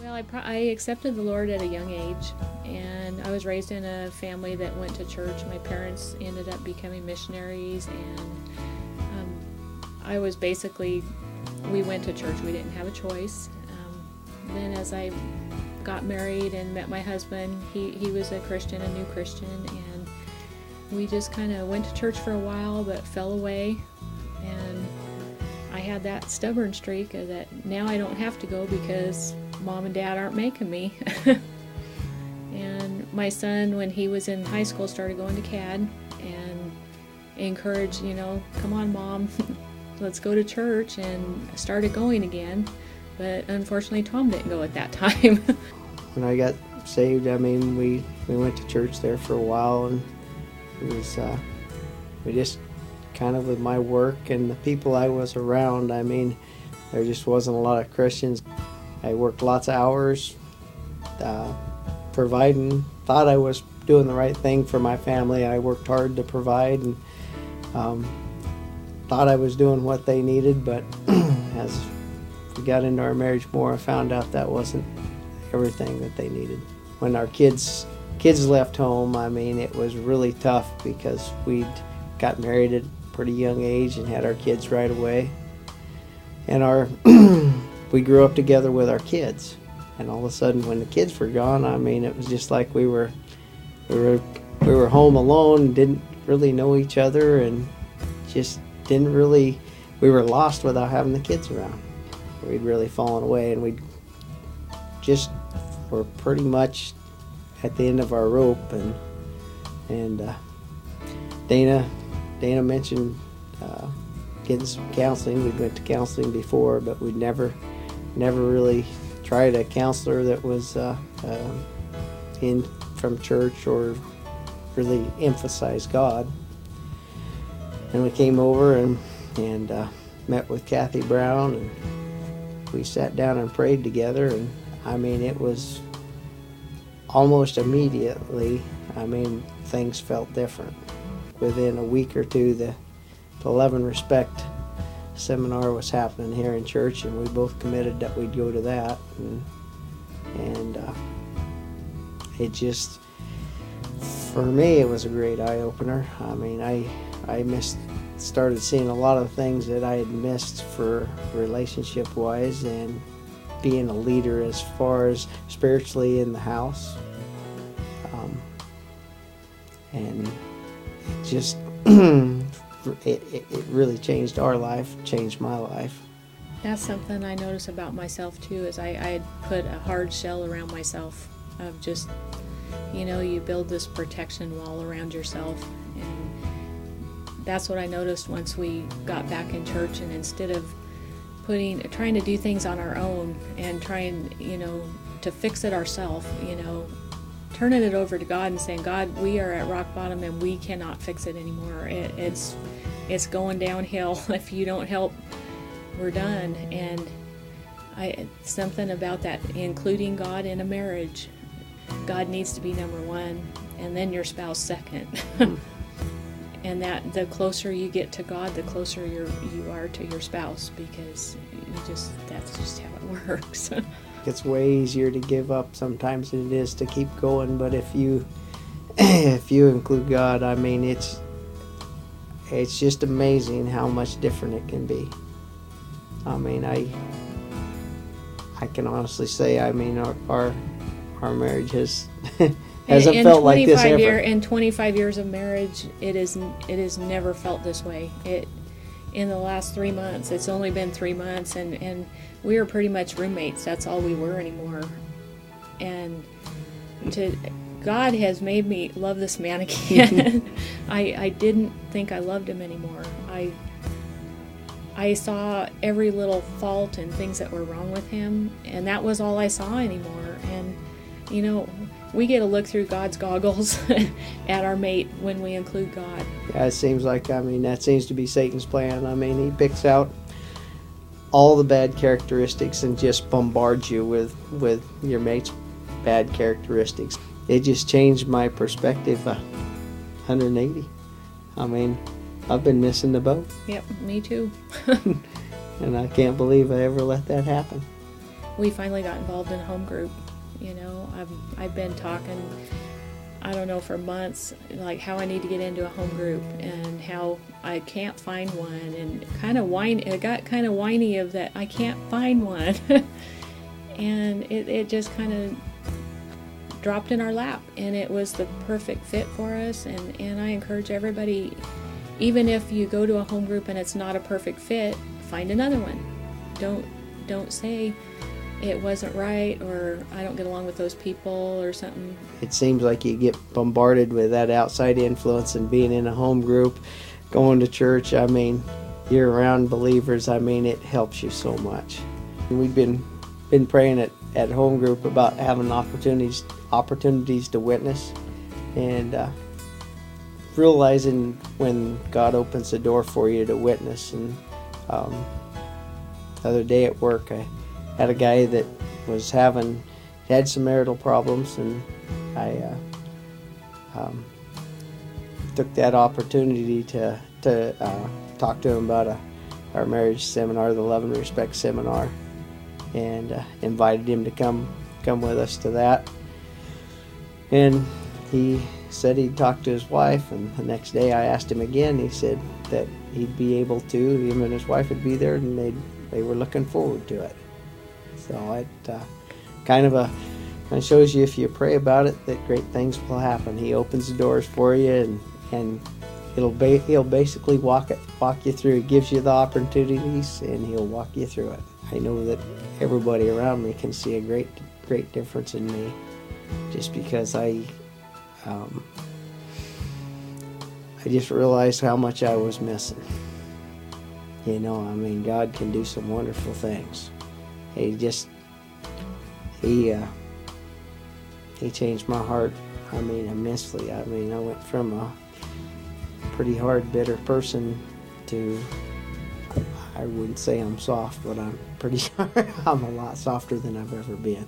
Well, I accepted the Lord at a young age, and I was raised in a family that went to church. My parents ended up becoming missionaries, and I was basically, we went to church. We didn't have a choice. Then as I got married and met my husband, he was a Christian, a new Christian, and we just kind of went to church for a while, but fell away. And I had that stubborn streak that now I don't have to go because Mom and Dad aren't making me. And my son, when he was in high school, started going to CAD and encouraged, come on, Mom, let's go to church, and started going again. But unfortunately, Tom didn't go at that time. When I got saved, we went to church there for a while, and it was, we just kind of, with my work and the people I was around, there just wasn't a lot of Christians. I worked lots of hours, providing, thought I was doing the right thing for my family. I worked hard to provide, and thought I was doing what they needed, but as we got into our marriage more, I found out that wasn't everything that they needed. When our kids left home, it was really tough because we'd got married at a pretty young age and had our kids right away. And we grew up together with our kids. And all of a sudden, when the kids were gone, it was just like we were home alone, didn't really know each other, and just we were lost without having the kids around. We'd really fallen away, and were pretty much at the end of our rope. And Dana mentioned getting some counseling. We went to counseling before, but we'd never really tried a counselor that was in from church or really emphasized God. And we came over and met with Kathy Brown, and we sat down and prayed together, and it was almost immediately, things felt different. Within a week or two, the Love and Respect seminar was happening here in church, and we both committed that we'd go to that, and it just, for me, it was a great eye-opener. I started seeing a lot of things that I had missed for relationship-wise, and being a leader as far as spiritually in the house. And just, it really changed our life, changed my life. That's something I notice about myself too, is I had put a hard shell around myself of just, you build this protection wall around yourself. And that's what I noticed once we got back in church, and instead of trying to do things on our own and trying, to fix it ourselves, turning it over to God and saying, God, we are at rock bottom and we cannot fix it anymore. It's going downhill. If you don't help, we're done. And something about that, including God in a marriage. God needs to be number one, and then your spouse second. And that the closer you get to God, the closer you are to your spouse, because that's just how it works. It's way easier to give up sometimes than it is to keep going, but if you include God, it's just amazing how much different it can be. I can honestly say, our marriage has hasn't felt like this ever. In 25 years of marriage, it is never felt this way. In the last 3 months, it's only been 3 months, and we are pretty much roommates. That's all we were anymore. And God has made me love this man again. I didn't think I loved him anymore. I saw every little fault and things that were wrong with him, and that was all I saw anymore. And we get to look through God's goggles at our mate when we include God. Yeah, it seems like, that seems to be Satan's plan. He picks out all the bad characteristics and just bombards you with your mate's bad characteristics. It just changed my perspective 180. I've been missing the boat. Yep, me too. And I can't believe I ever let that happen. we finally got involved in a home group. I've been talking, I don't know, for months, like how I need to get into a home group and how I can't find one, and it got kind of whiny of that I can't find one. And it just kind of dropped in our lap, and it was the perfect fit for us. And I encourage everybody, even if you go to a home group and it's not a perfect fit, find another one. Don't say it wasn't right, or I don't get along with those people or something. It seems like you get bombarded with that outside influence, and being in a home group, going to church, I mean, you're around believers, I mean, it helps you so much. We've been praying at home group about having opportunities to witness, and realizing when God opens the door for you to witness. And the other day at work, I had a guy that had some marital problems, and I took that opportunity to talk to him about our marriage seminar, the Love and Respect seminar, and invited him to come with us to that. And he said he'd talk to his wife, and the next day I asked him again. He said that he'd be able to, him and his wife would be there, and they were looking forward to it. So it kind of shows you, if you pray about it, that great things will happen. He opens the doors for you, and he'll basically walk you through. He gives you the opportunities, and he'll walk you through it. I know that everybody around me can see a great difference in me, just because I just realized how much I was missing. I mean, God can do some wonderful things. He changed my heart, I mean, immensely. I mean, I went from a pretty hard, bitter person to, I wouldn't say I'm soft, but I'm pretty I'm a lot softer than I've ever been.